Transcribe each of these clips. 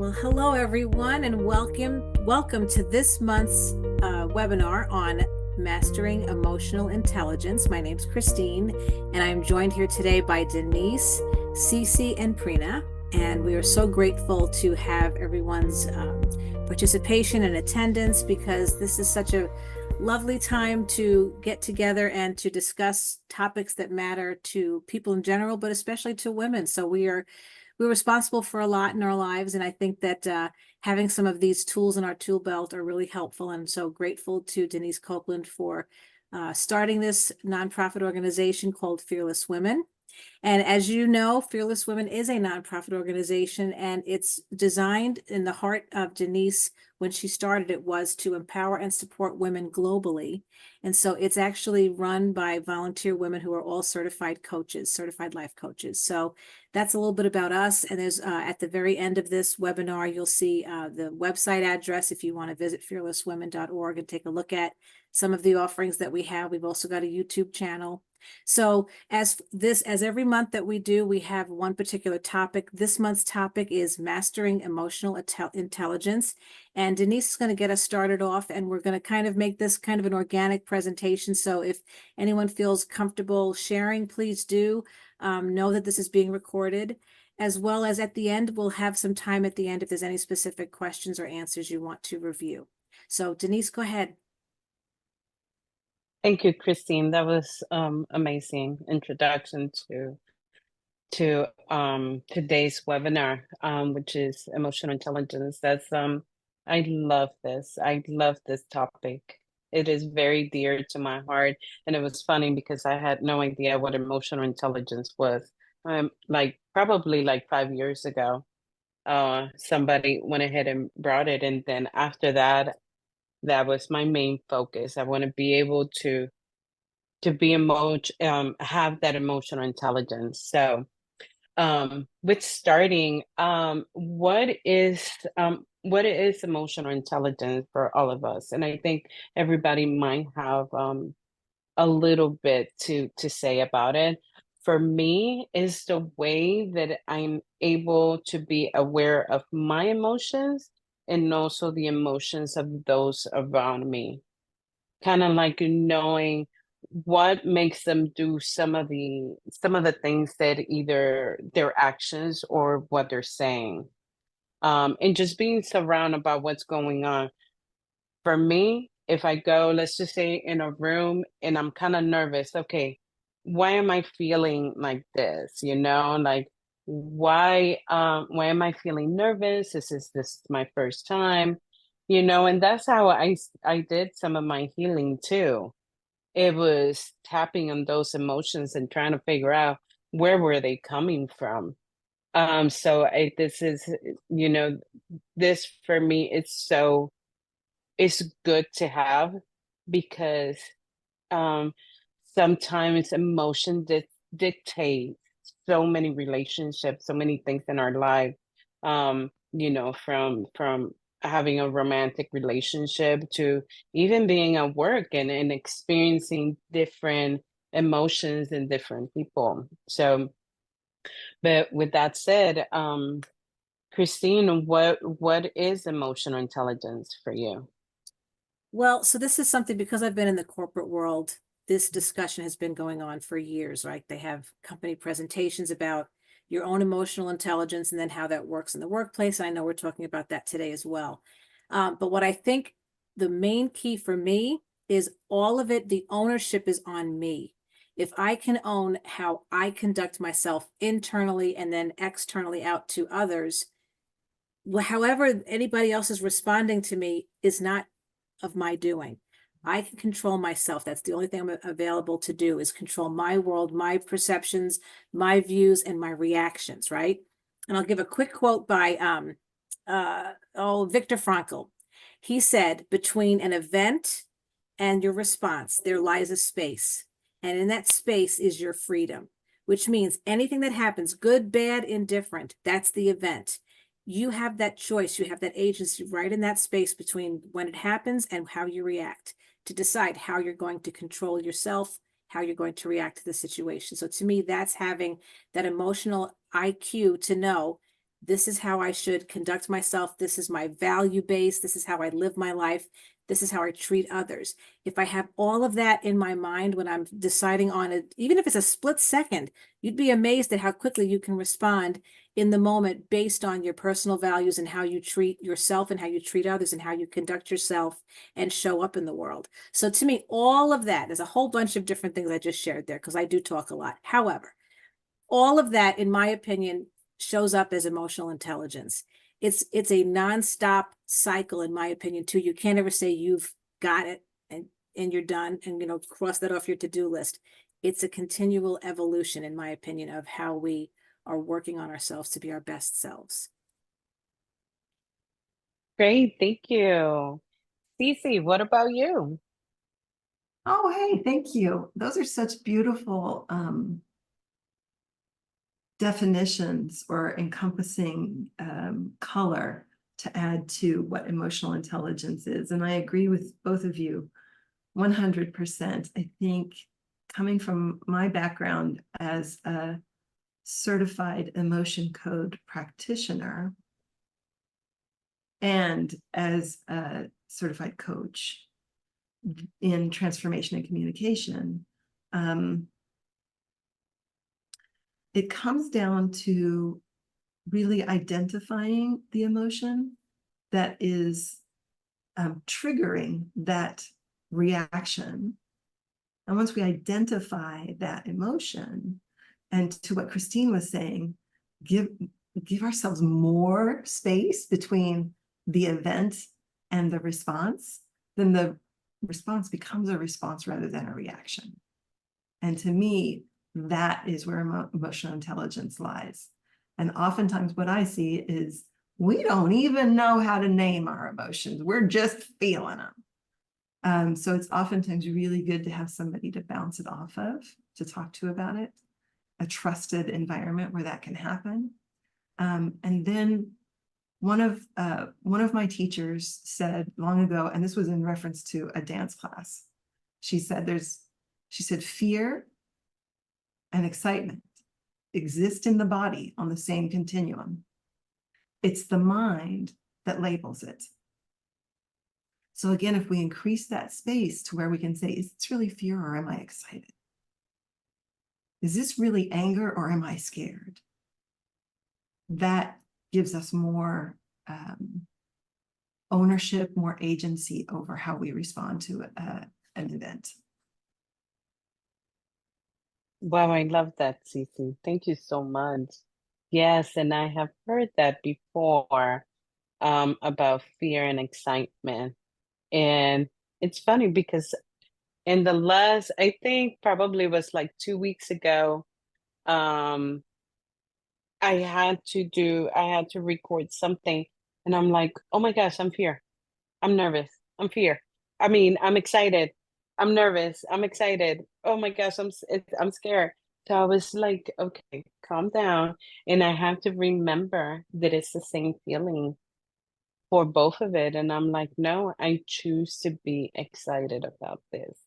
Well, hello everyone, and welcome to this month's webinar on mastering emotional intelligence. My name's Christine, and I'm joined here today by Denise, Ceci, and Prina. And we are so grateful to have everyone's participation and attendance, because this is such a lovely time to get together and to discuss topics that matter to people in general, but especially to women. So we're responsible for a lot in our lives, and I think that having some of these tools in our tool belt are really helpful. And I'm so grateful to Denise Copeland for starting this nonprofit organization called Fearless Women. And as you know, Fearless Women is a nonprofit organization, and it's designed in the heart of Denise when she started it was to empower and support women globally. And so it's actually run by volunteer women who are all certified coaches, certified life coaches. So that's a little bit about us. And there's at the very end of this webinar, you'll see the website address if you want to visit fearlesswomen.org and take a look at some of the offerings that we have. We've also got a YouTube channel. So as every month that we do, we have one particular topic. This month's topic is mastering emotional intelligence. And Denise is going to get us started off, and we're going to kind of make this kind of an organic presentation. So if anyone feels comfortable sharing, please do. Know that this is being recorded, as well as at the end, we'll have some time at the end if there's any specific questions or answers you want to review. So Denise, go ahead. Thank you, Christine. That was amazing introduction to today's webinar, which is emotional intelligence. That's I love this. I love this topic. It is very dear to my heart, and it was funny because I had no idea what emotional intelligence was. Probably like 5 years ago, somebody went ahead and brought it, and then after that, that was my main focus. I want to be able to be have that emotional intelligence. So with starting, what is emotional intelligence for all of us? And I think everybody might have a little bit to say about it. For me, is the way that I'm able to be aware of my emotions and also the emotions of those around me. Kind of like knowing what makes them do some of the things that either their actions or what they're saying. And just being surrounded by what's going on. For me, if I go, let's just say in a room and I'm kind of nervous, okay, why am I feeling like this? Like why am I feeling nervous? This is my first time, and that's how I did some of my healing too. It was tapping on those emotions and trying to figure out where were they coming from. This is, this for me, it's good to have, because um, sometimes emotion dictates so many relationships, so many things in our life. From having a romantic relationship to even being at work and experiencing different emotions in different people. So, but with that said, Christine, what is emotional intelligence for you? Well, so this is something, because I've been in the corporate world, this discussion has been going on for years, right? They have company presentations about your own emotional intelligence and then how that works in the workplace. I know we're talking about that today as well. But what I think the main key for me is all of it, the ownership is on me. If I can own how I conduct myself internally and then externally out to others, however anybody else is responding to me is not of my doing. I can control myself. That's the only thing I'm available to do, is control my world, my perceptions, my views, and my reactions, right? And I'll give a quick quote by Viktor Frankl. He said, between an event and your response, there lies a space. And in that space is your freedom, which means anything that happens, good, bad, indifferent, that's the event. You have that choice, you have that agency right in that space between when it happens and how you react, to decide how you're going to control yourself, how you're going to react to the situation. So to me, that's having that emotional IQ to know This is how I should conduct myself. This is my value base. This is how I live my life. This is how I treat others. If I have all of that in my mind when I'm deciding on it, even if it's a split second, you'd be amazed at how quickly you can respond in the moment based on your personal values and how you treat yourself and how you treat others and how you conduct yourself and show up in the world. So to me, all of that, there's a whole bunch of different things I just shared there because I do talk a lot. However, all of that, in my opinion, shows up as emotional intelligence. It's a nonstop cycle, in my opinion, too. You can't ever say you've got it and you're done and cross that off your to-do list. It's a continual evolution, in my opinion, of how we are working on ourselves to be our best selves. Great, thank you. Cece, what about you? Oh, hey, thank you. Those are such beautiful definitions or encompassing color to add to what emotional intelligence is. And I agree with both of you 100%. I think coming from my background as a certified emotion code practitioner and as a certified coach in transformation and communication, it comes down to really identifying the emotion that is triggering that reaction. And once we identify that emotion, and to what Christine was saying, give ourselves more space between the event and the response, then the response becomes a response rather than a reaction. And to me, that is where emotional intelligence lies. And oftentimes what I see is we don't even know how to name our emotions. We're just feeling them. So it's oftentimes really good to have somebody to bounce it off of, to talk to about it, a trusted environment where that can happen. And then one of my teachers said long ago, and this was in reference to a dance class, she said fear and excitement exist in the body on the same continuum. It's the mind that labels it. So again, if we increase that space to where we can say, is this really fear or am I excited? Is this really anger or am I scared? That gives us more ownership, more agency over how we respond to an event. Wow, I love that, Cece. Thank you so much. Yes, and I have heard that before about fear and excitement. And it's funny because in the last, I think probably was like 2 weeks ago, um, I had to record something, and I'm like, oh my gosh, I'm fear. I'm nervous. I'm fear. I mean, I'm excited. I'm nervous. I'm excited. Oh my gosh, I'm scared. So I was like, okay, calm down. And I have to remember that it's the same feeling for both of it. And I'm like, no, I choose to be excited about this.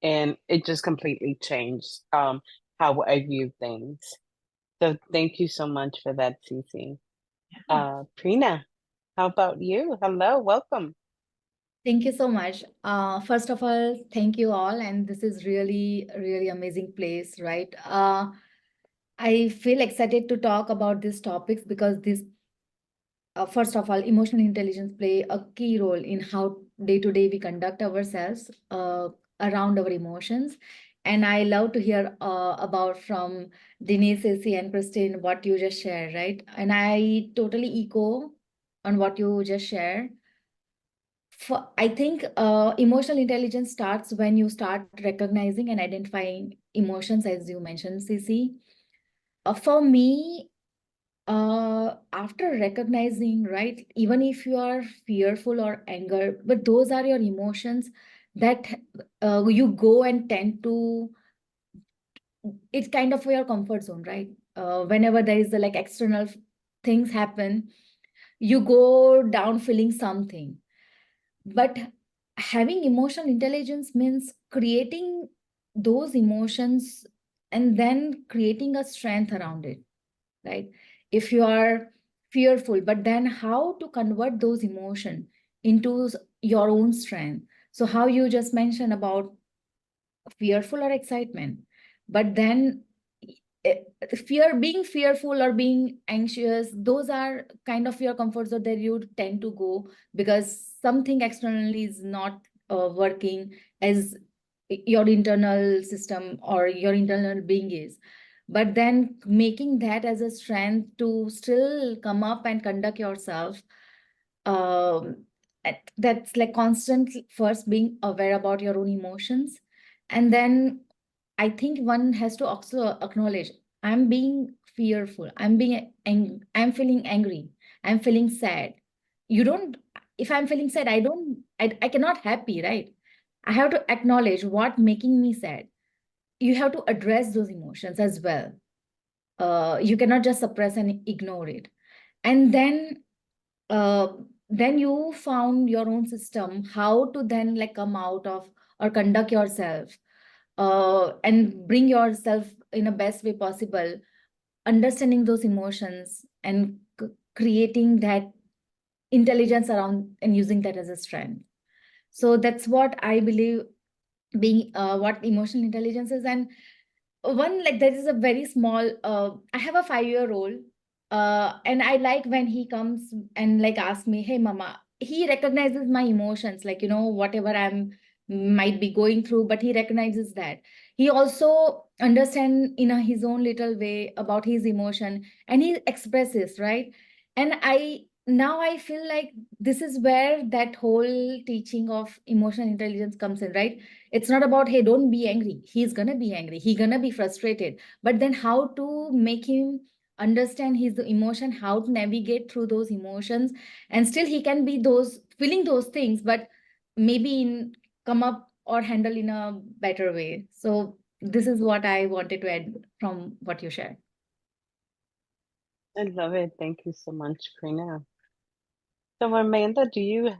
And it just completely changed how I view things. So thank you so much for that, Cece. Prina, how about you? Hello, welcome. Thank you so much. First of all, thank you all. And this is really, really amazing place, right? I feel excited to talk about these topics because this, first of all, emotional intelligence play a key role in how day to day we conduct ourselves around our emotions. And I love to hear about from Denise, Ceci, and Christine what you just shared, right? And I totally echo on what you just shared. I think emotional intelligence starts when you start recognizing and identifying emotions, as you mentioned, Cece. For me, after recognizing, right, even if you are fearful or anger, but those are your emotions that you go and tend to, it's kind of your comfort zone, right? Whenever there is like external things happen, you go down feeling something. But having emotional intelligence means creating those emotions and then creating a strength around it, right? if you are fearful, but then how to convert those emotion into your own strength. So how you just mentioned about fearful or excitement, but then eh, being fearful or being anxious, those are kind of your comfort zone that you tend to go because something externally is not working as your internal system or your internal being is. But then making that as a strength to still come up and conduct yourself, um, that's like constant, first being aware about your own emotions. And then I think one has to also acknowledge, I'm being fearful, I'm feeling angry, I'm feeling sad. You don't, if I'm feeling sad, I cannot happy, right? I have to acknowledge what making me sad. You have to address those emotions as well. You cannot just suppress and ignore it. And uh, then you found your own system, how to then like come out of or conduct yourself and bring yourself in a best way possible, understanding those emotions and creating that intelligence around and using that as a strength. So that's what I believe being what emotional intelligence is. And one, like, there is a very small I have a 5-year-old and I like when he comes and like asks me, hey mama, he recognizes my emotions, like, whatever I'm might be going through, but he recognizes that. He also understand in his own little way about his emotion, and he expresses, right? And I feel like this is where that whole teaching of emotional intelligence comes in, right? It's not about, hey, don't be angry. He's gonna be angry, he's gonna be frustrated, but then how to make him understand his emotion, how to navigate through those emotions, and still he can be those feeling those things, but maybe in come up or handle in a better way. So this is what I wanted to add from what you shared. I love it. Thank you so much, Prina. So, Amanda, do you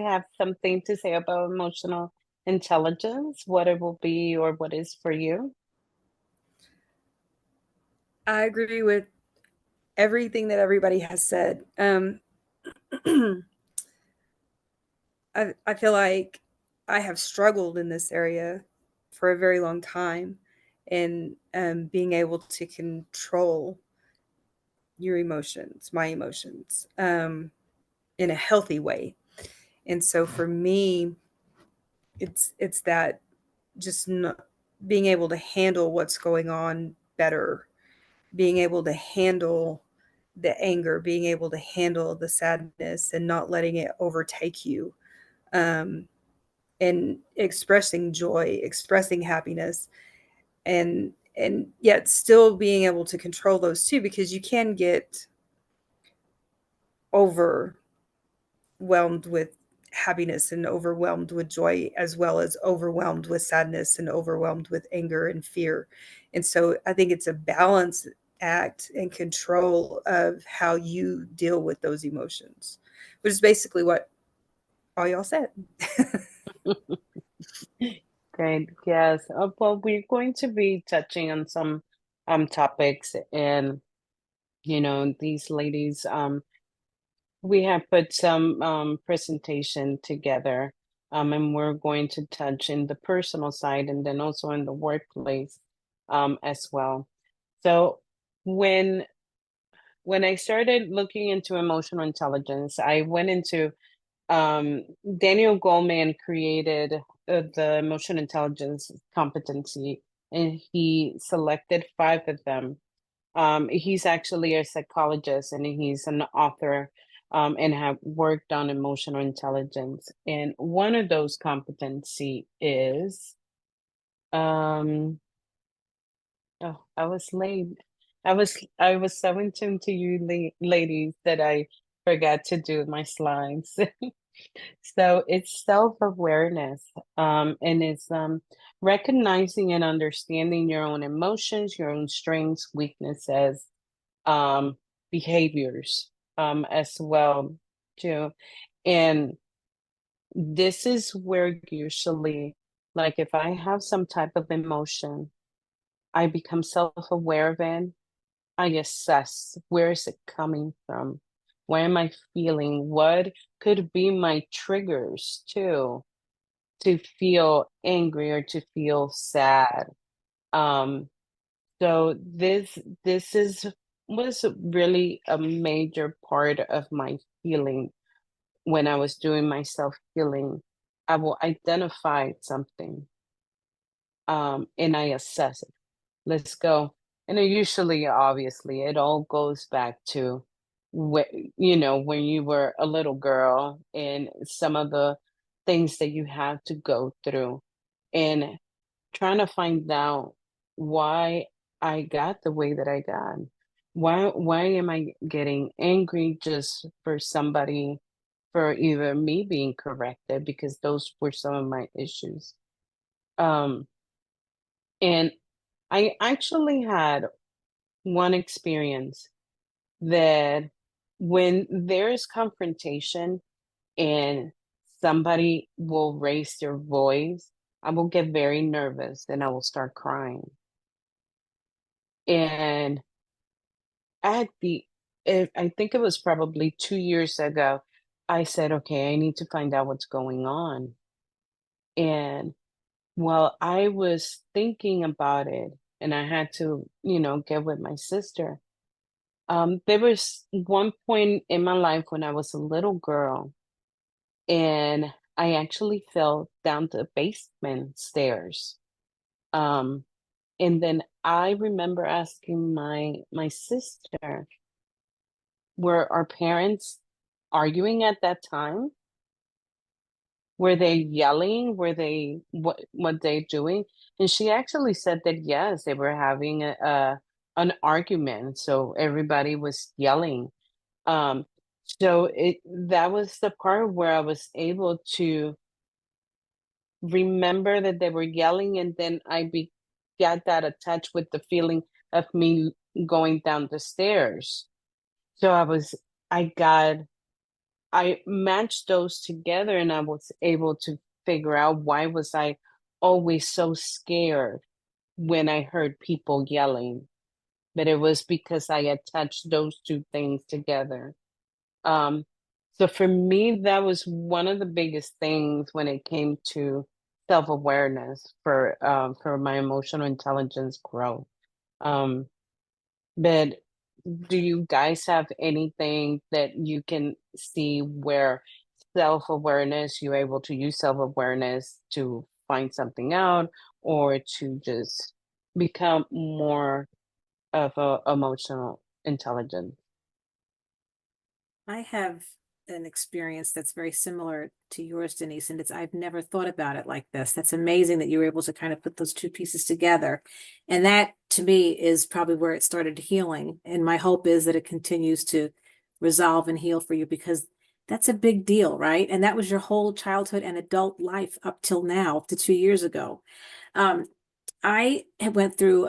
have something to say about emotional intelligence? What it will be or what is for you? I agree with everything that everybody has said. I feel like I have struggled in this area for a very long time, and being able to control your emotions, my emotions, in a healthy way. And so for me, it's that just not being able to handle what's going on better, being able to handle the anger, being able to handle the sadness and not letting it overtake you. Um, and expressing joy, expressing happiness, and yet still being able to control those too, because you can get overwhelmed with happiness and overwhelmed with joy, as well as overwhelmed with sadness and overwhelmed with anger and fear. And so I think it's a balance act and control of how you deal with those emotions, which is basically what all y'all said. Great. Yes. Well, we're going to be touching on some topics, and these ladies, we have put some presentation together, and we're going to touch in the personal side and then also in the workplace as well. So when I started looking into emotional intelligence, I went into Daniel Goleman created the emotional intelligence competency, and he selected 5 of them. He's actually a psychologist and he's an author, and have worked on emotional intelligence. And one of those competency is, oh, I was late. I was so in tune to you ladies that I forgot to do my slides. So it's self-awareness, and it's recognizing and understanding your own emotions, your own strengths, weaknesses, um, behaviors, as well too. And this is where usually, like if I have some type of emotion, I become self-aware of it, I assess, where is it coming from? Why am I feeling? What could be my triggers too, to feel angry or to feel sad? Um, so this is was really a major part of my healing when I was doing my self healing. I will identify something, and I assess it. Let's go. And it usually, obviously, it all goes back to when you were a little girl and some of the things that you had to go through, and trying to find out why I got the way that I got. Why am I getting angry just for somebody, for either me being corrected, because those were some of my issues. Um, and I actually had one experience that when there is confrontation and somebody will raise their voice, I will get very nervous and I will start crying. And at the, I think it was probably 2 years ago, I said, okay, I need to find out what's going on. And while I was thinking about it, and I had to, get with my sister, there was one point in my life when I was a little girl, and I actually fell down the basement stairs. Um, and then I remember asking my sister, were our parents arguing at that time? Were they yelling? Were they what they doing? And she actually said that yes, they were having an argument. So everybody was yelling. Um, so that was the part where I was able to remember that they were yelling, and then got that attached with the feeling of me going down the stairs. So I got I matched those together, and I was able to figure out why was I always so scared when I heard people yelling. But it was because I attached those two things together. Um, so for me, that was one of the biggest things when it came to self-awareness for my emotional intelligence growth. Um, but do you guys have anything that you can see where self-awareness, you're able to use self-awareness to find something out, or to just become more of a emotional intelligence? I have an experience that's very similar to yours, Denise, and I've never thought about it like this. That's amazing that you were able to kind of put those two pieces together. And that to me is probably where it started healing. And my hope is that it continues to resolve and heal for you, because that's a big deal, right? And that was your whole childhood and adult life up till now, up to 2 years ago. I went through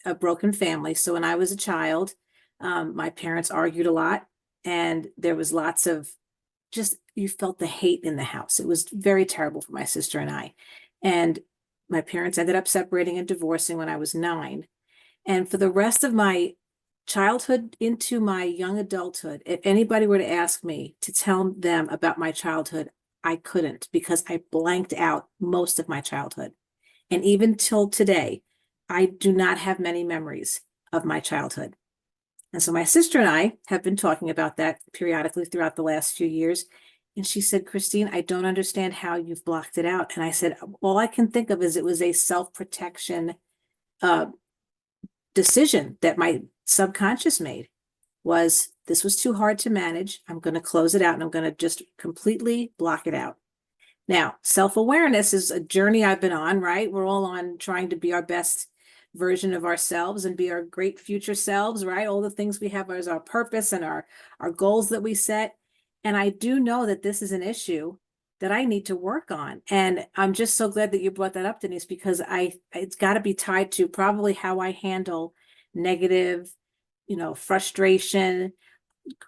a broken family. So when I was a child, my parents argued a lot, and there was lots of you felt the hate in the house. It was very terrible for my sister and I. And my parents ended up separating and divorcing when I was 9. And for the rest of my childhood into my young adulthood, if anybody were to ask me to tell them about my childhood, I couldn't, because I blanked out most of my childhood. And even till today, I do not have many memories of my childhood. And so my sister and I have been talking about that periodically throughout the last few years. And she said, Christine, I don't understand how you've blocked it out. And I said, all I can think of is it was a self-protection decision that my subconscious made. This was too hard to manage. I'm going to close it out, and I'm going to just completely block it out. Now, self-awareness is a journey I've been on, right? We're all on trying to be our best version of ourselves and be our great future selves, right? All the things we have as our purpose and our goals that we set. And I do know that this is an issue that I need to work on. And I'm just so glad that you brought that up, Denise, because it's got to be tied to probably how I handle negative, frustration,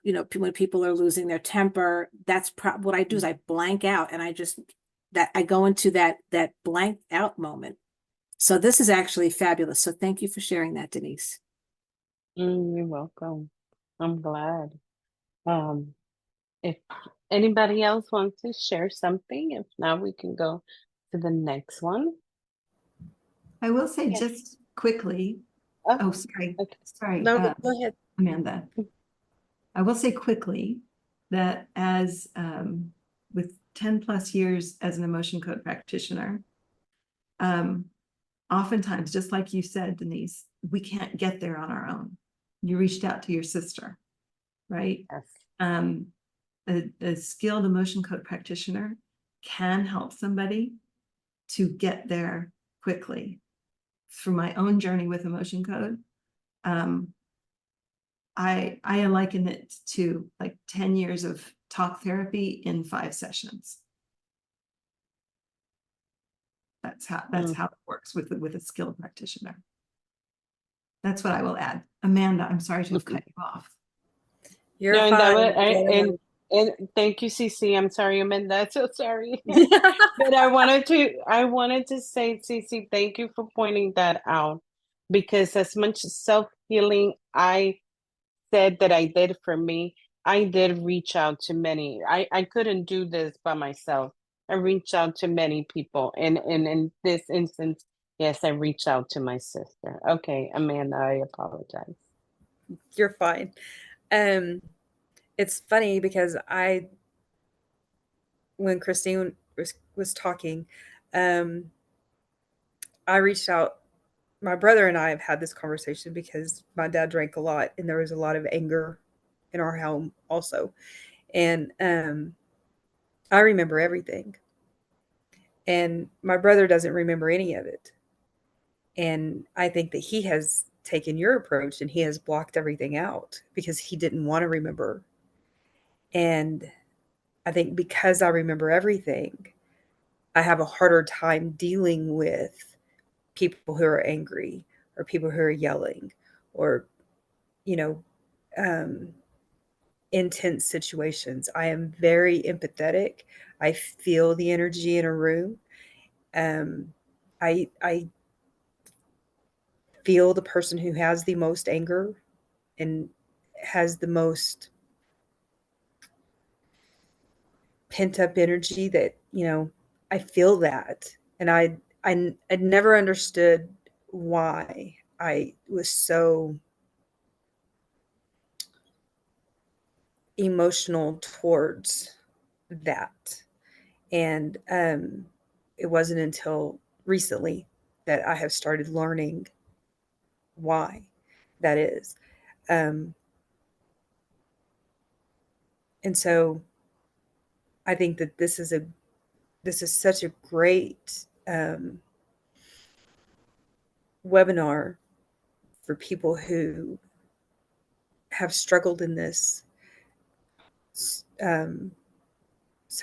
when people are losing their temper. That's what I do is I blank out, and I go into that blanked out moment. So this is actually fabulous. So thank you for sharing that, Denise. You're welcome. I'm glad. Um, if anybody else wants to share something, if not, we can go to the next one. I will say Yes. just quickly, Oh, sorry, okay. No, go ahead. Amanda. I will say quickly that as with 10 plus years as an emotion code practitioner, oftentimes, just like you said, Denise, we can't get there on our own. You reached out to your sister, right? Yes. A skilled emotion code practitioner can help somebody to get there quickly. Through my own journey with emotion code, I liken it to like 10 years of talk therapy in 5 sessions. That's how it works with a skilled practitioner. That's what I will add. Amanda, I'm sorry to have cut you off. You're No, and that fine. was, and thank you, Ceci. I'm sorry, Amanda. So sorry. But I wanted to say, Ceci, thank you for pointing that out, because as much self-healing I said that I did for me, I did reach out to many. I couldn't do this by myself. I reached out to many people. And in this instance, yes, I reached out to my sister. Okay, Amanda, I apologize. You're fine. It's funny because when Christine was talking, I reached out. My brother and I have had this conversation because my dad drank a lot and there was a lot of anger in our home also. And I remember everything. And my brother doesn't remember any of it. And I think that he has taken your approach and he has blocked everything out because he didn't want to remember. And I think because I remember everything, I have a harder time dealing with people who are angry or people who are yelling or, you know, intense situations. I am very empathetic. I feel the energy in a room. I feel the person who has the most anger and has the most pent up energy that, I feel that. And I never understood why I was so emotional towards that. And it wasn't until recently that I have started learning why that is. Um, and so I think that this is such a great webinar for people who have struggled in this. So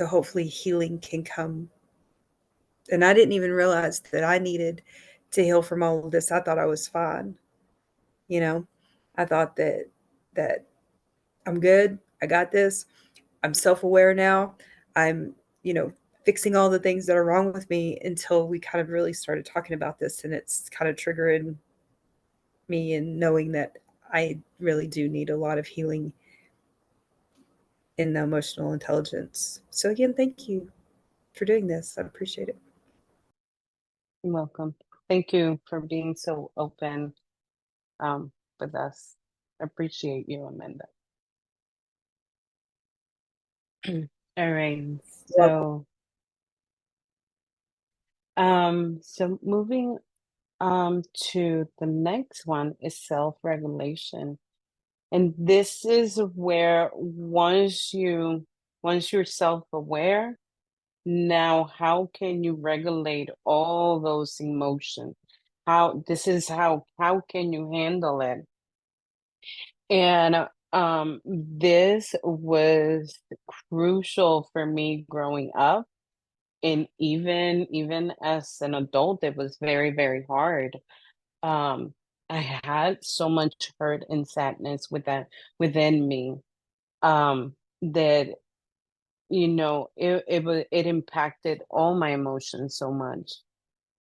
hopefully healing can come. And I didn't even realize that I needed to heal from all of this. I thought I was fine. I thought that I'm good. I got this. I'm self-aware now. I'm, fixing all the things that are wrong with me until we kind of really started talking about this, and it's kind of triggering me and knowing that I really do need a lot of healing in the emotional intelligence. So again, thank you for doing this. I appreciate it. You're welcome. Thank you for being so open with us. I appreciate you, Amanda. All right. So so moving to the next one is self-regulation. And this is where once you're self-aware, now how can you regulate all those emotions? How can you handle it? And this was crucial for me growing up, and even as an adult, it was very, very hard. Um, I had so much hurt and sadness within me, that it impacted all my emotions so much.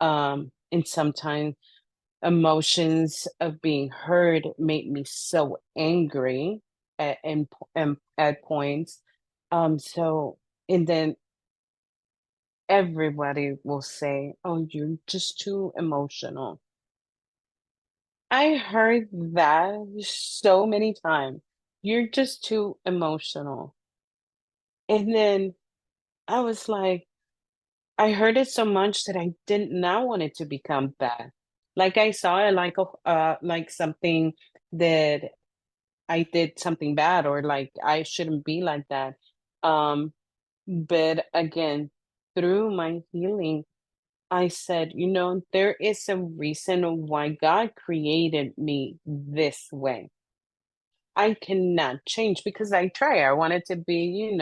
And sometimes emotions of being heard made me so angry at points. So, and then everybody will say, "Oh, you're just too emotional." I heard that so many times. You're just too emotional. And then I was like, I heard it so much that I did not want it to become bad. Like I saw it like something that I did something bad, or like I shouldn't be like that. Um, but again, through my healing, I said, there is a reason why God created me this way. I cannot change because I try. I wanted to be,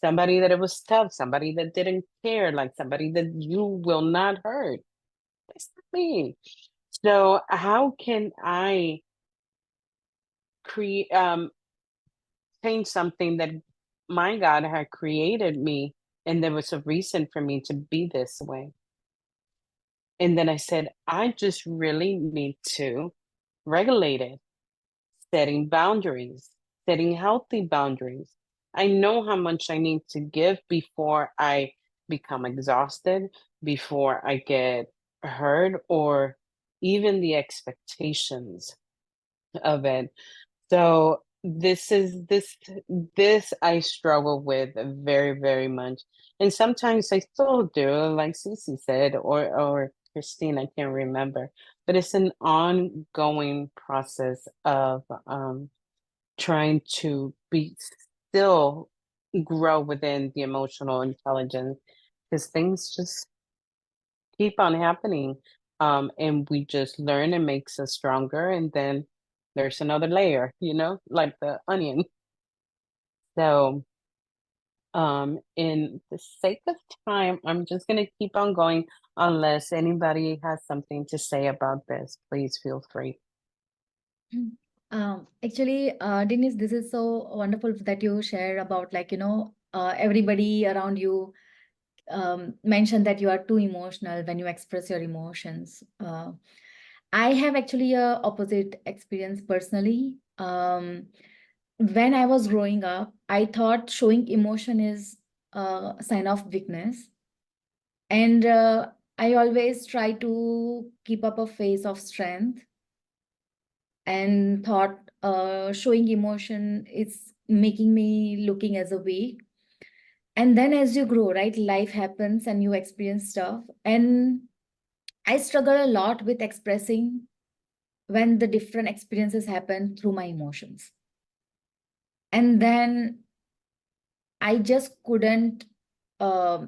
somebody that it was tough, somebody that didn't care, like somebody that you will not hurt. That's not me. So how can I create change something that my God had created me, and there was a reason for me to be this way? And then I said, I just really need to regulate it, setting boundaries, setting healthy boundaries. I know how much I need to give before I become exhausted, before I get hurt, or even the expectations of it. So this I struggle with very, very much. And sometimes I still do, like Cece said, or Christine, I can't remember. But it's an ongoing process of trying to be still grow within the emotional intelligence, because things just keep on happening. And we just learn, and makes us stronger, and then there's another layer, like the onion. So in the sake of time, I'm just gonna keep on going unless anybody has something to say about this. Please feel free. Actually, Denise, this is so wonderful that you share about, like, everybody around you mentioned that you are too emotional when you express your emotions. I have actually a opposite experience personally. When I was growing up, I thought showing emotion is a sign of weakness. And I always try to keep up a face of strength, and thought showing emotion is making me looking as a weak. And then as you grow, right, life happens and you experience stuff. And I struggle a lot with expressing when the different experiences happen through my emotions. And then I just couldn't, like,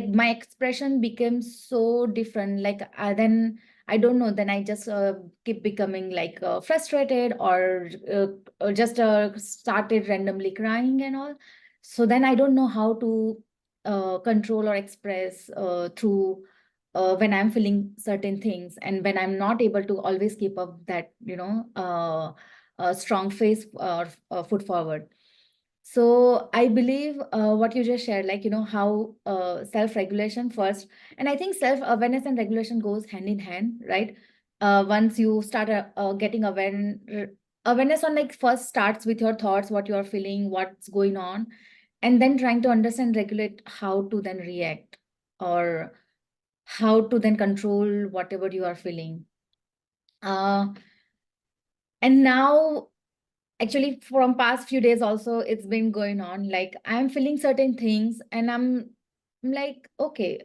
my expression became so different. Like, then I don't know, then I just keep becoming like frustrated, or just started randomly crying and all. So then I don't know how to control or express through when I'm feeling certain things, and when I'm not able to always keep up that, strong face or foot forward. So I believe what you just shared, like, how self-regulation first, and I think self-awareness and regulation goes hand in hand, right? Once you start getting awareness on, like, first starts with your thoughts, what you are feeling, what's going on, and then trying to understand, regulate how to then react, or how to then control whatever you are feeling. And now, actually, from past few days also, it's been going on, like, I'm feeling certain things, and I'm like, okay,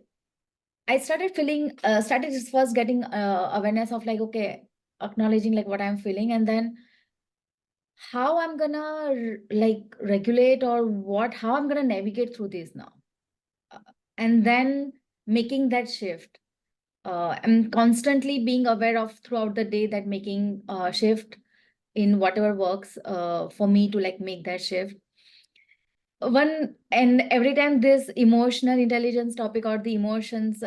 I started just first getting awareness of, like, okay, acknowledging like what I'm feeling, and then how I'm gonna like regulate, or how I'm gonna navigate through this now. And then making that shift. I'm constantly being aware of throughout the day, that making shift in whatever works for me to, like, make that shift. And every time this emotional intelligence topic or the emotions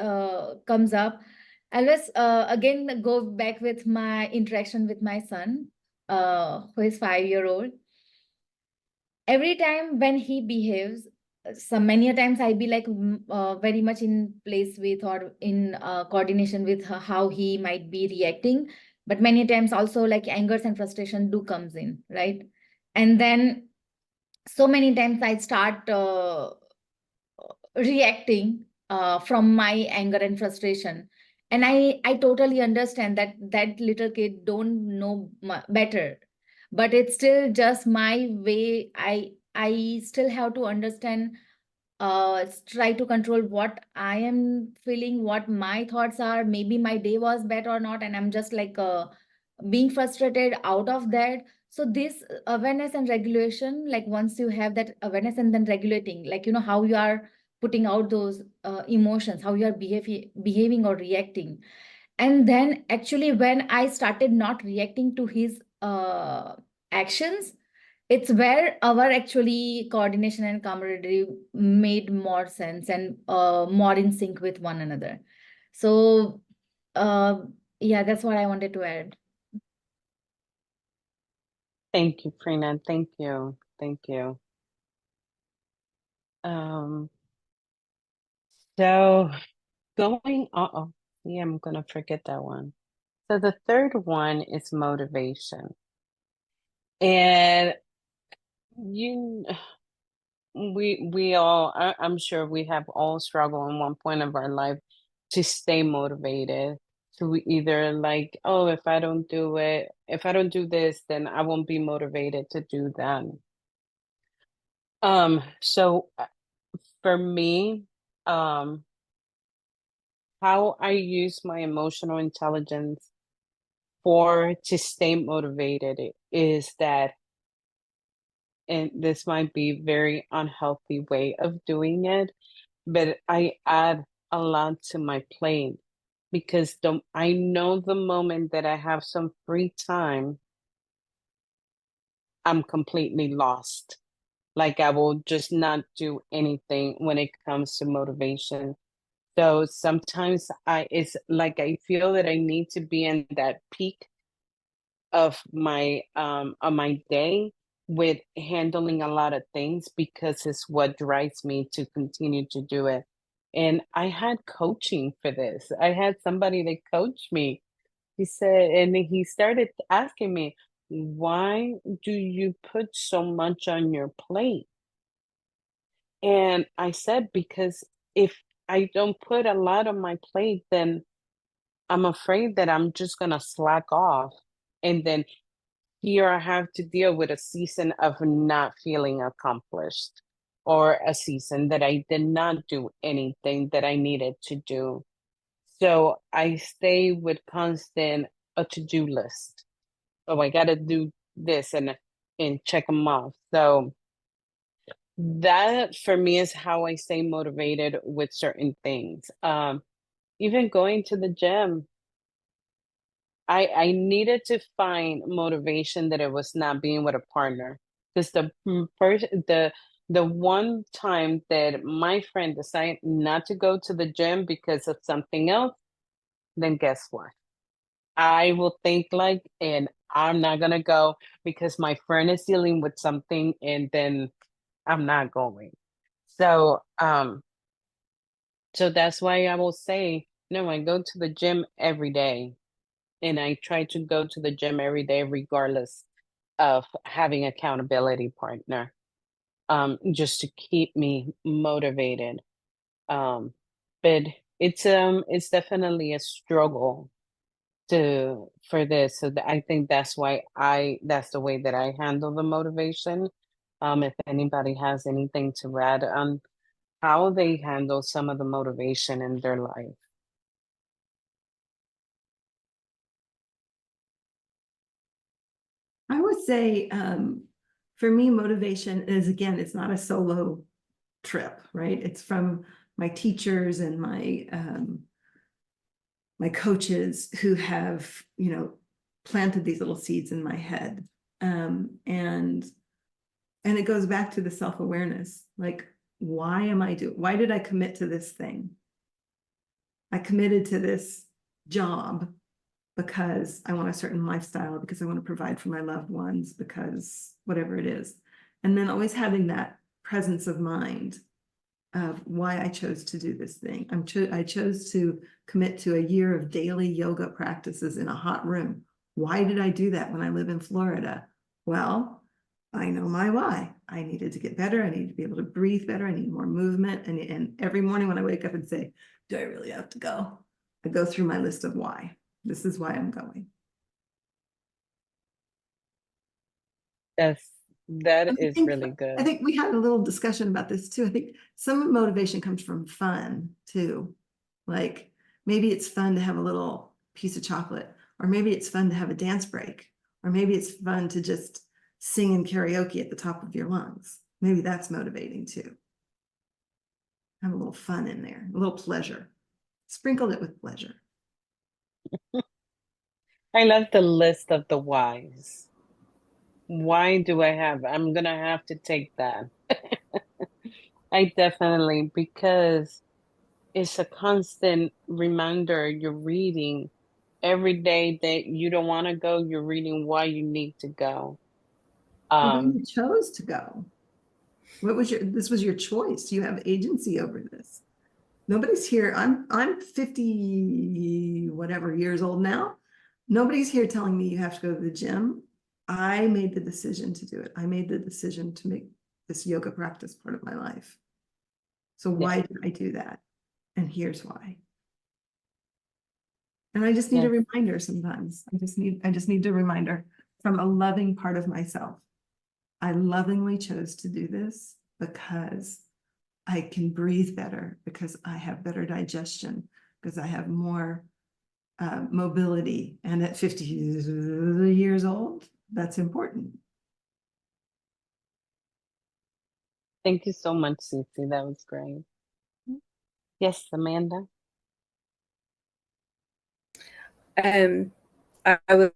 comes up, I always again go back with my interaction with my son, who is 5-year-old. Every time when he behaves, some many a times I be like very much in place with or in coordination with how he might be reacting, but many times also like angers and frustration do comes in, right? And then so many times I start reacting from my anger and frustration, and I totally understand that that little kid don't know better, but it's still just my way. I still have to understand, try to control what I am feeling, what my thoughts are. Maybe my day was bad or not, and I'm just like being frustrated out of that. So this awareness and regulation, like once you have that awareness and then regulating, like how you are putting out those emotions, how you are behaving or reacting. And then actually when I started not reacting to his actions, it's where our actually coordination and camaraderie made more sense and more in sync with one another. So uh, yeah, that's what I wanted to add. Thank you, Prina. Thank you. Thank you. Um, so going, yeah, I'm gonna forget that one. So the third one is motivation. And you, we all, I'm sure we have all struggled in one point of our life to stay motivated, to either like, oh, if I don't do it, if I don't do this, then I won't be motivated to do that. So for me, um, how I use my emotional intelligence for to stay motivated is that, and this might be very unhealthy way of doing it, but I add a lot to my plate because I know the moment that I have some free time, I'm completely lost. Like I will just not do anything when it comes to motivation. So sometimes it's like I feel that I need to be in that peak of my day with handling a lot of things because it's what drives me to continue to do it. And I had coaching for this. I had somebody that coached me. He said, and he started asking me, why do you put so much on your plate? And I said, because if I don't put a lot on my plate, then I'm afraid that I'm just going to slack off. And then here I have to deal with a season of not feeling accomplished or a season that I did not do anything that I needed to do. So I stay with constant a to-do list. Oh, I got to do this and check them off. So that for me is how I stay motivated with certain things. Even going to the gym, I needed to find motivation that it was not being with a partner. Because the one time that my friend decided not to go to the gym because of something else, then guess what? I will think like, and I'm not gonna go because my friend is dealing with something, and then I'm not going. So so that's why I will say, no, I go to the gym every day. And I try to go to the gym every day, regardless of having accountability partner, just to keep me motivated. Um, but it's definitely a struggle for this. So I think that's why that's the way that I handle the motivation. If anybody has anything to add on how they handle some of the motivation in their life. I would say, for me, motivation is, again, it's not a solo trip, right? It's from my teachers and my coaches who have, planted these little seeds in my head. And it goes back to the self-awareness. Like, why did I commit to this thing? I committed to this job because I want a certain lifestyle, because I want to provide for my loved ones, because whatever it is. And then always having that presence of mind of why I chose to do this thing. I chose to commit to a year of daily yoga practices in a hot room. Why did I do that when I live in Florida? Well, I know my why. I needed to get better. I needed to be able to breathe better. I need more movement. And every morning when I wake up and say, do I really have to go? I go through my list of why. This is why I'm going. That is think- really good. I think we had a little discussion about this too. I think some motivation comes from fun too. Like maybe it's fun to have a little piece of chocolate, or maybe it's fun to have a dance break, or maybe it's fun to just sing in karaoke at the top of your lungs. Maybe that's motivating too. Have a little fun in there, a little pleasure. Sprinkled it with pleasure. I love the list of the whys. Why do I have? I'm gonna have to take that. I definitely, because it's a constant reminder. You're reading every day that you don't want to go. You're reading why you need to go. Well, then you chose to go. This was your choice. You have agency over this. Nobody's here. I'm 50 whatever years old now. Nobody's here telling me you have to go to the gym. I made the decision to do it. I made the decision to make this yoga practice part of my life. So why did I do that? And here's why. And I just need a reminder sometimes. I just need a reminder from a loving part of myself. I lovingly chose to do this because I can breathe better, because I have better digestion, because I have more mobility. And at 50 years old, that's important. Thank you so much, Cece. That was great. Yes, Amanda. I would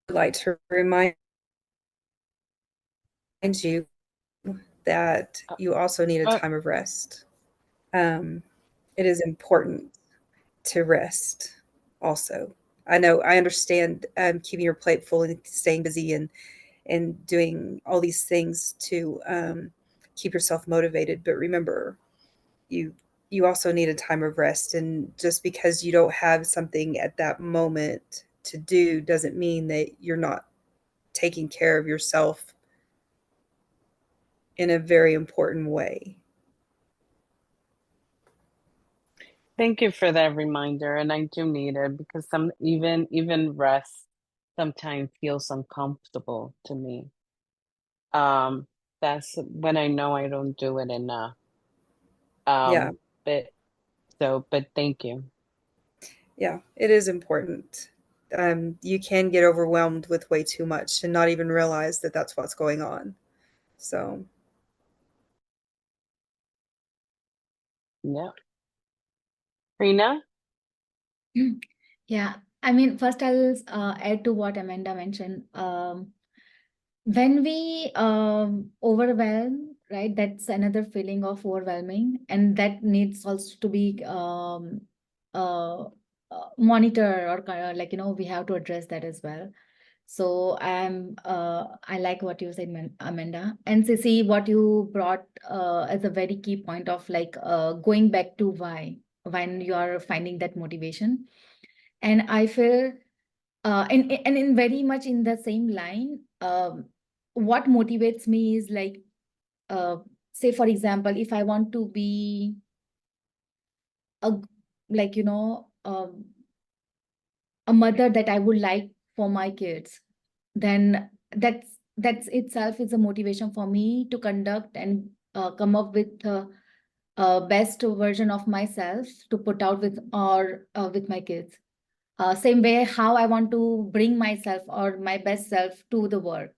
like to remind you that you also need a time of rest. It is important to rest also. I understand keeping your plate full and staying busy and doing all these things to keep yourself motivated. But remember, you also need a time of rest. And just because you don't have something at that moment to do doesn't mean that you're not taking care of yourself in a very important way. Thank you for that reminder, and I do need it because even rest sometimes feels uncomfortable to me. That's when I know I don't do it enough. Yeah. But thank you. Yeah, it is important. You can get overwhelmed with way too much and not even realize that that's what's going on. So, Yeah. Prina? Yeah, I mean, first I'll add to what Amanda mentioned. When we overwhelm, right, that's another feeling of overwhelming, and that needs also to be monitored, or we have to address that as well. So I like what you said, Amanda, and Ceci, what you brought as a very key point of going back to why when you are finding that motivation. And I feel and in very much in the same line, what motivates me is say for example, if I want to be a a mother that I would like for my kids, then that's itself is a motivation for me to conduct and come up with best version of myself to put out with my kids. Same way how I want to bring myself or my best self to the world.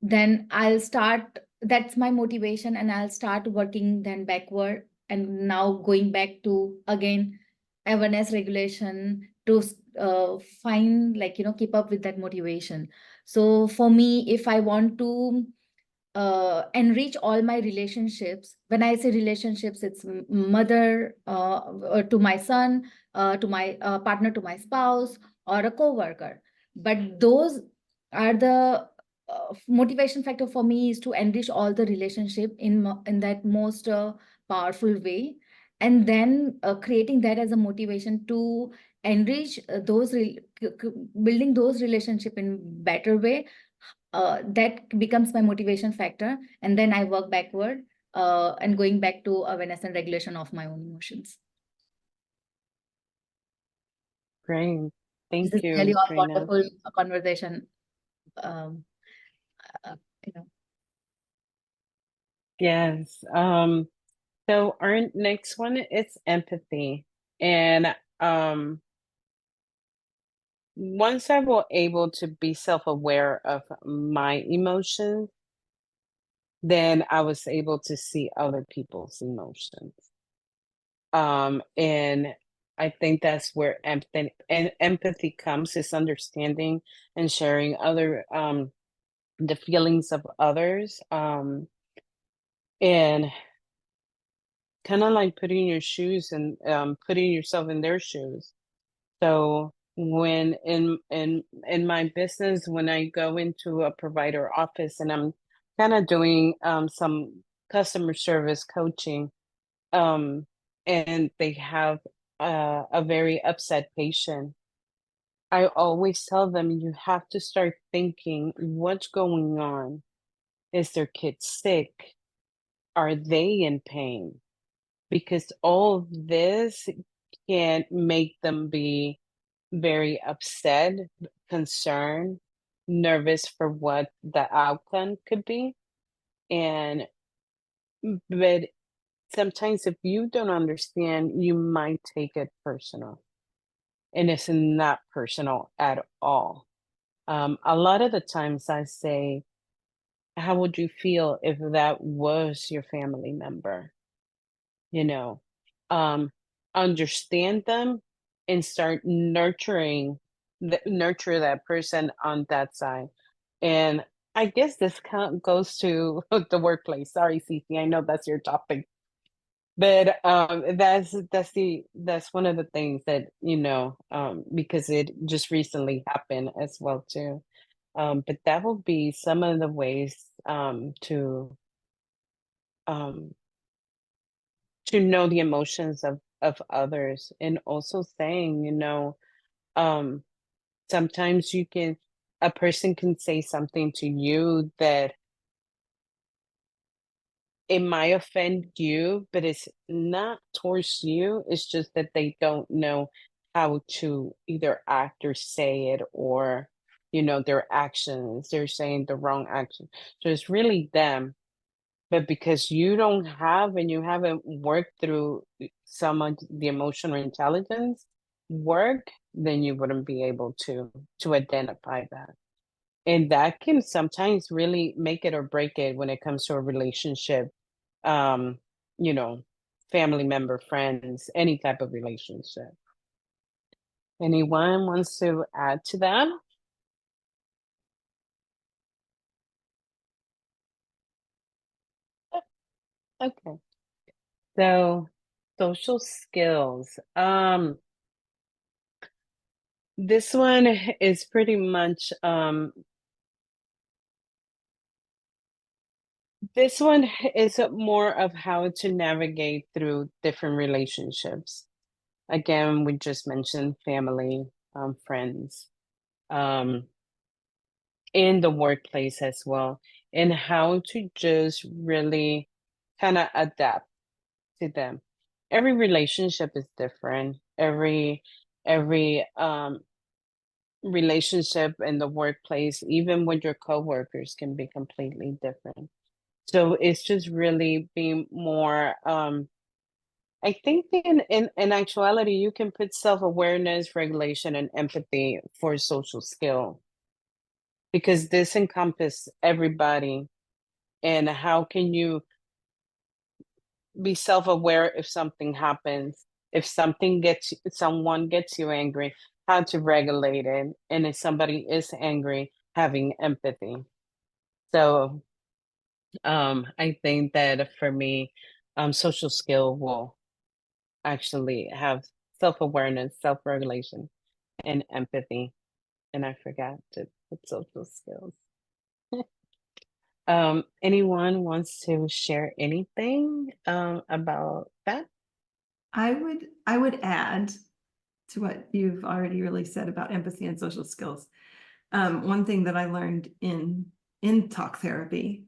Then I'll start, that's my motivation, and I'll start working then backward and now going back to again awareness regulation to find keep up with that motivation. So for me, if I want to enrich all my relationships, when I say relationships, it's mother to my son, to my partner, to my spouse, or a co-worker. But those are the motivation factor for me is to enrich all the relationship in that most powerful way, and then creating that as a motivation to enrich building those relationship in better way. That becomes my motivation factor, and then I work backward and going back to awareness and regulation of my own emotions. Great. Thank This is you, really a Prina. wonderful conversation. Um, you know. Yes. So our next one is empathy. And once I was able to be self-aware of my emotions, then I was able to see other people's emotions. And I think that's where empathy comes, is understanding and sharing other the feelings of others. And kind of like putting your shoes and putting yourself in their shoes. So when in my business, when I go into a provider office and I'm kind of doing some customer service coaching, and they have a very upset patient, I always tell them, you have to start thinking, what's going on? Is their kid sick? Are they in pain? Because all of this can make them be very upset, concerned, nervous for what the outcome could be. And but sometimes if you don't understand, you might take it personal. And it's not personal at all. A lot of the times I say, how would you feel if that was your family member? You know, um, understand them and start nurture that person on that side. And I guess this goes to the workplace. Sorry, Cece, I know that's your topic, but that's one of the things that because it just recently happened as well too. But that will be some of the ways um, to know the emotions of others, and also saying, um, sometimes a person can say something to you that it might offend you, but it's not towards you. It's just that they don't know how to either act or say it, or, their actions, they're saying the wrong action. So it's really them. But because you don't have and you haven't worked through some of the emotional intelligence work, then you wouldn't be able to identify that. And that can sometimes really make it or break it when it comes to a relationship, um, you know, family member, friends, any type of relationship. Anyone wants to add to that? Okay. So social skills. This one is pretty much this one is more of how to navigate through different relationships. Again, we just mentioned family, friends, um, in the workplace as well, and how to just really kind of adapt to them. Every relationship is different. Every relationship in the workplace, even with your coworkers, can be completely different. So it's just really being more I think in actuality you can put self-awareness, regulation, and empathy for social skill, because this encompass everybody. And how can you be self-aware if something happens, if someone gets you angry, how to regulate it, and if somebody is angry, having empathy. So I think that for me, social skill will actually have self-awareness, self-regulation, and empathy. And I forgot to put social skills. Anyone wants to share anything about that? I would add to what you've already really said about empathy and social skills. One thing that I learned in talk therapy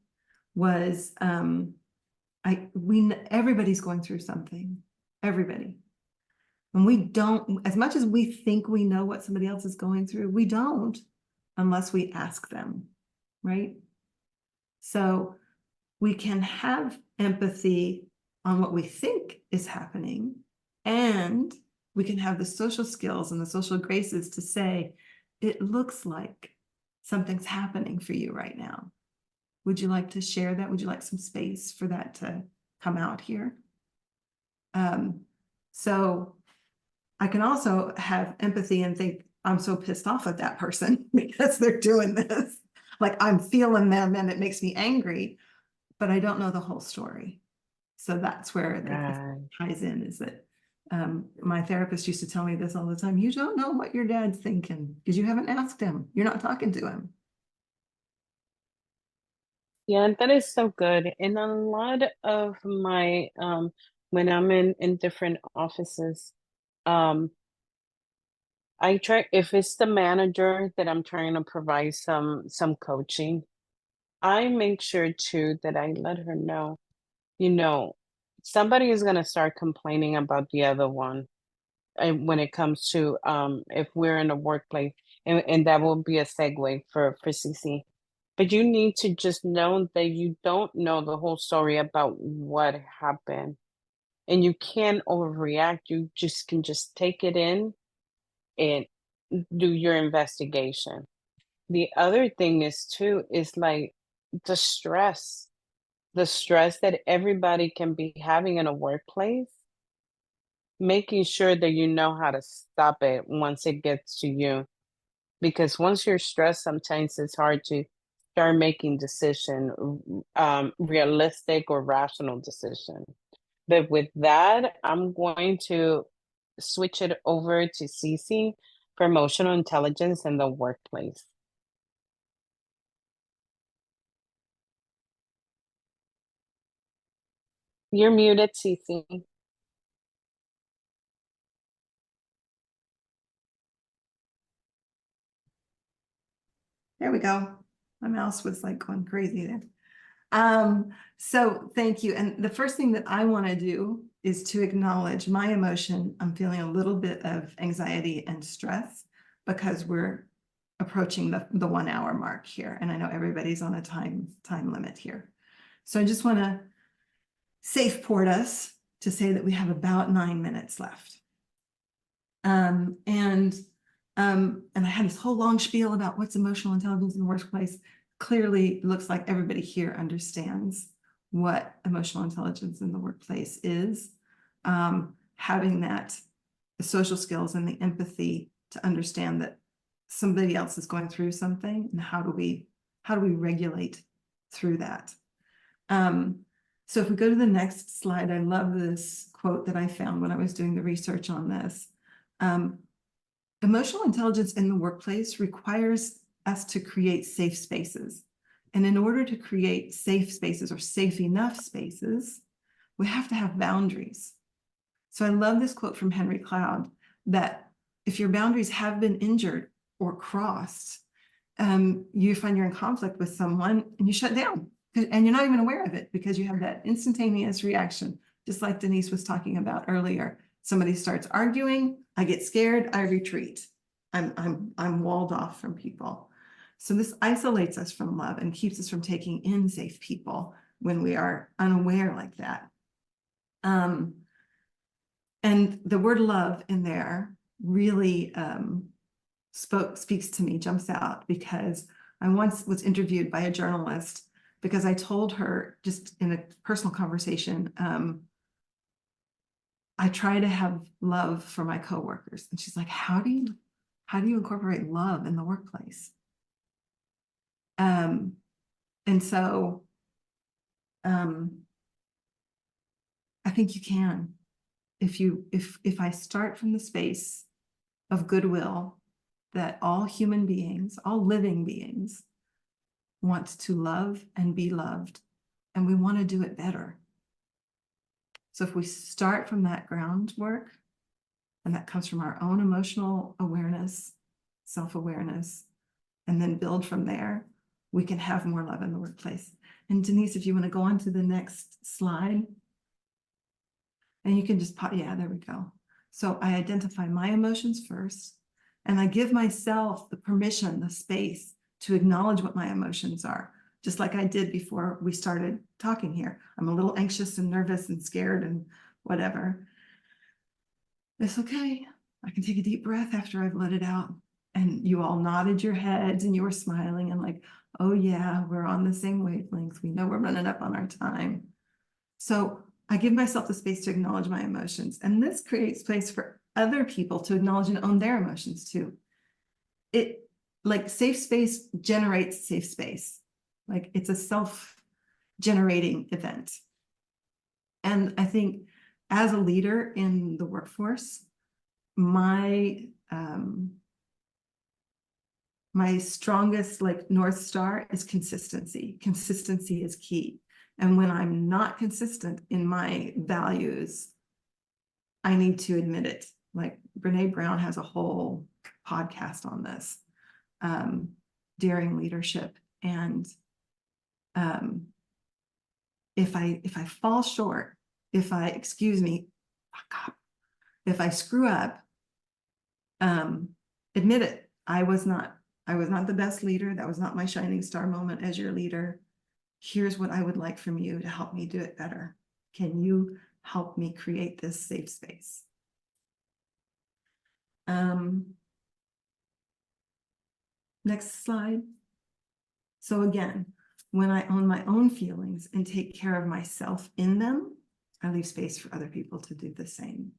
was everybody's going through something. Everybody. And we don't, as much as we think we know what somebody else is going through, we don't unless we ask them, right? So we can have empathy on what we think is happening, and we can have the social skills and the social graces to say, it looks like something's happening for you right now. Would you like to share that? Would you like some space for that to come out here? So I can also have empathy and think, I'm so pissed off at that person because they're doing this. Like, I'm feeling them and it makes me angry, but I don't know the whole story. So that's where it ties in, is that my therapist used to tell me this all the time. You don't know what your dad's thinking because you haven't asked him. You're not talking to him. Yeah, that is so good. In a lot of my when I'm in different offices, I try, if it's the manager that I'm trying to provide some coaching, I make sure too that I let her know, you know, somebody is gonna start complaining about the other one. And when it comes to if we're in a workplace, and that will be a segue for Ceci. But you need to just know that you don't know the whole story about what happened. And you can't overreact. You just can just take it in and do your investigation. The other thing is too is like the stress that everybody can be having in a workplace, making sure that you know how to stop it once it gets to you. Because once you're stressed, sometimes it's hard to start making realistic or rational decision. But with that, I'm going to switch it over to Ceci for emotional intelligence in the workplace. You're muted, Ceci. There we go. My mouse was like going crazy there. So thank you. And the first thing that I want to do is to acknowledge my emotion. I'm feeling a little bit of anxiety and stress because we're approaching the 1 hour mark here. And I know everybody's on a time limit here. So I just want to safe port us to say that we have about 9 minutes left. And I had this whole long spiel about what's emotional intelligence in the workplace. Clearly, it looks like everybody here understands what emotional intelligence in the workplace is. Having the social skills and the empathy to understand that somebody else is going through something, and how do we regulate through that. So if we go to the next slide, I love this quote that I found when I was doing the research on this. Emotional intelligence in the workplace requires us to create safe spaces. And in order to create safe spaces, or safe enough spaces, we have to have boundaries. So I love this quote from Henry Cloud, that if your boundaries have been injured or crossed, you find you're in conflict with someone and you shut down, and you're not even aware of it because you have that instantaneous reaction, just like Denise was talking about earlier. Somebody starts arguing, I get scared, I retreat. I'm walled off from people. So this isolates us from love and keeps us from taking in safe people when we are unaware like that. And the word love in there really speaks to me, jumps out, because I once was interviewed by a journalist because I told her, just in a personal conversation, I try to have love for my coworkers. And she's like, how do you incorporate love in the workplace? And so I think you can, if I start from the space of goodwill, that all human beings, all living beings, wants to love and be loved, and we want to do it better. So if we start from that groundwork, and that comes from our own emotional awareness, self-awareness, and then build from there, we can have more love in the workplace. And Denise, if you want to go on to the next slide, and you can just pop, yeah, there we go. So I identify my emotions first, and I give myself the permission, the space to acknowledge what my emotions are, just like I did before we started talking here. I'm a little anxious and nervous and scared and whatever. It's okay. I can take a deep breath after I've let it out. And you all nodded your heads and you were smiling and like, oh yeah, we're on the same wavelength. We know we're running up on our time. So I give myself the space to acknowledge my emotions. And this creates space for other people to acknowledge and own their emotions too. It, like, safe space generates safe space. Like, it's a self-generating event. And I think as a leader in the workforce, my strongest like North Star is consistency. Consistency is key. And when I'm not consistent in my values, I need to admit it. Like Brene Brown has a whole podcast on this, daring leadership. And if I fall short, if I, excuse me, fuck up, if I screw up, admit it. I was not the best leader. That was not my shining star moment as your leader. Here's what I would like from you to help me do it better. Can you help me create this safe space? Next slide. So again, when I own my own feelings and take care of myself in them, I leave space for other people to do the same.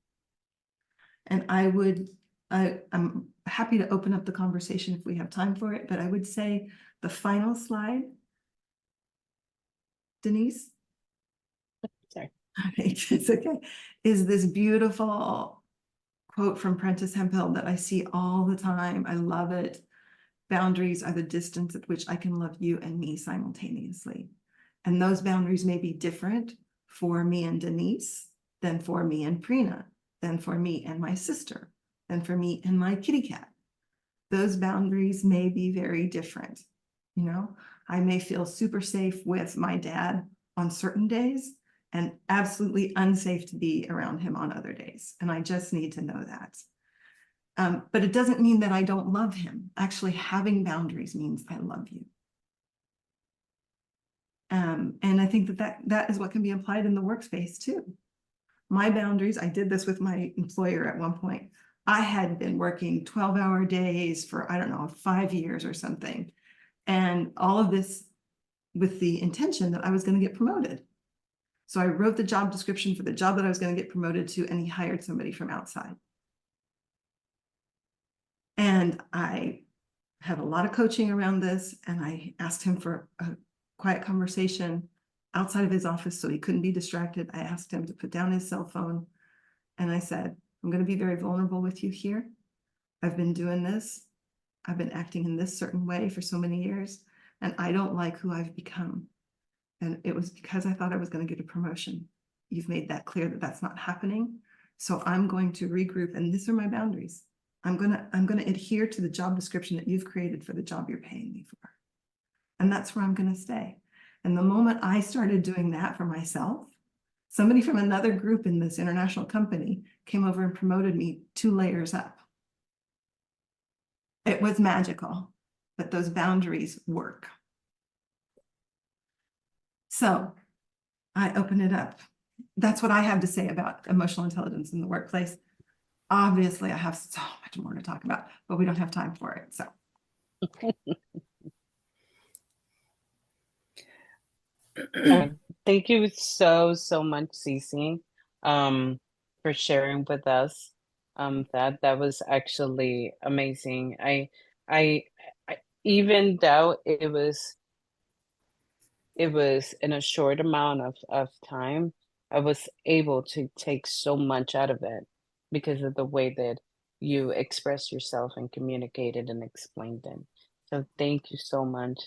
And I'm happy to open up the conversation if we have time for it, but I would say the final slide, Denise? Sorry. It's okay. Is this beautiful quote from Prentice Hemphill that I see all the time. I love it. Boundaries are the distance at which I can love you and me simultaneously. And those boundaries may be different for me and Denise than for me and Prina, than for me and my sister, than for me and my kitty cat. Those boundaries may be very different. You know, I may feel super safe with my dad on certain days and absolutely unsafe to be around him on other days. And I just need to know that. But it doesn't mean that I don't love him. Actually, having boundaries means I love you. And I think that is what can be applied in the workspace too. My boundaries, I did this with my employer at one point. I had been working 12-hour days for, I don't know, 5 years or something. And all of this with the intention that I was going to get promoted. So I wrote the job description for the job that I was going to get promoted to, and he hired somebody from outside. And I had a lot of coaching around this, and I asked him for a quiet conversation outside of his office so he couldn't be distracted. I asked him to put down his cell phone, and I said, I'm going to be very vulnerable with you here. I've been doing this. I've been acting in this certain way for so many years, and I don't like who I've become. And it was because I thought I was going to get a promotion. You've made that clear that that's not happening. So I'm going to regroup, and these are my boundaries. I'm going to adhere to the job description that you've created for the job you're paying me for. And that's where I'm going to stay. And the moment I started doing that for myself, somebody from another group in this international company came over and promoted me 2 layers up. It was magical, but those boundaries work. So I open it up. That's what I have to say about emotional intelligence in the workplace. Obviously, I have so much more to talk about, but we don't have time for it. So. Thank you so much, Ceci, for sharing with us. That was actually amazing. I even though it was in a short amount of time, I was able to take so much out of it because of the way that you expressed yourself and communicated and explained it. So thank you so much.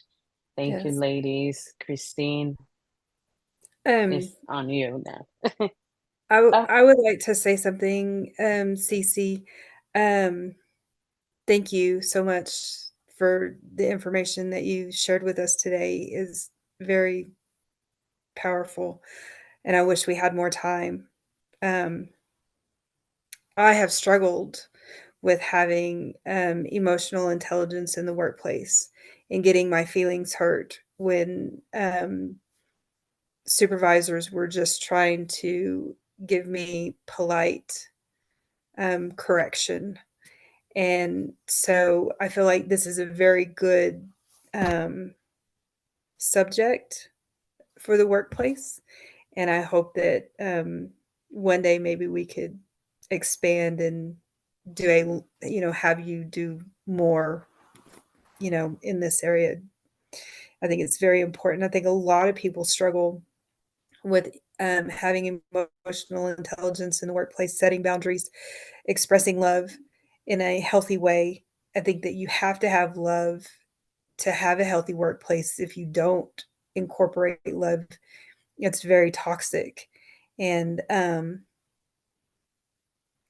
Thank you, Yes. ladies. Christine, Um, it's on you now. I I would like to say something, Cece. Um, thank you so much for the information that you shared with us today is very powerful, and I wish we had more time. Um, I have struggled with having emotional intelligence in the workplace and getting my feelings hurt when supervisors were just trying to give me polite correction. And so I feel like this is a very good subject for the workplace. And I hope that one day maybe we could expand and do have you do more, in this area. I think it's very important. I think a lot of people struggle with having emotional intelligence in the workplace, setting boundaries, expressing love in a healthy way. I think that you have to have love to have a healthy workplace. If you don't incorporate love, it's very toxic. And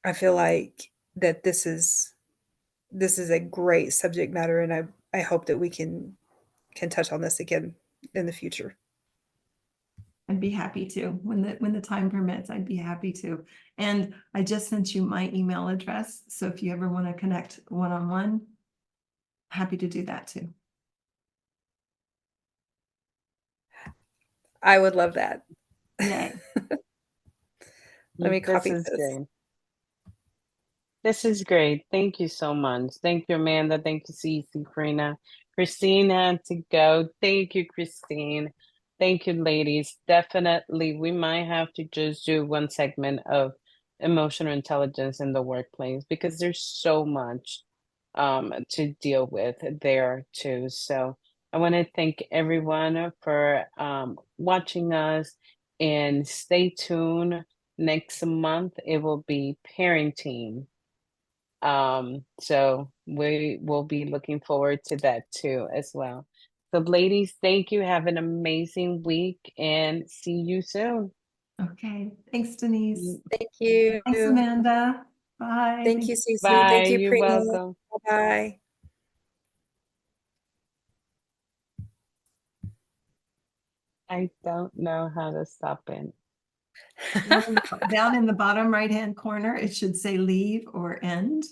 I feel like that this is a great subject matter, and I hope that we can touch on this again in the future. I'd be happy to. When the time permits, I'd be happy to. And I just sent you my email address. So if you ever want to connect one-on-one, happy to do that too. I would love that. Yay. Let me This copy is this. great. This is great. Thank you so much. Thank you, Amanda. Thank you, Cece, Prina. Christine had to go. Thank you, Christine. Thank you, ladies. Definitely, we might have to just do one segment of emotional intelligence in the workplace because there's so much to deal with there too. So I want to thank everyone for watching us and stay tuned. Next month, it will be parenting. So we will be looking forward to that too as well. So ladies, thank you. Have an amazing week and see you soon. Okay. Thanks, Denise. Thank you. Thanks, Amanda. Bye. Thank you, Cece. Bye. Thank you, You're Prina. welcome. Bye. I don't know how to stop it. Down in the bottom right-hand corner, it should say leave or end.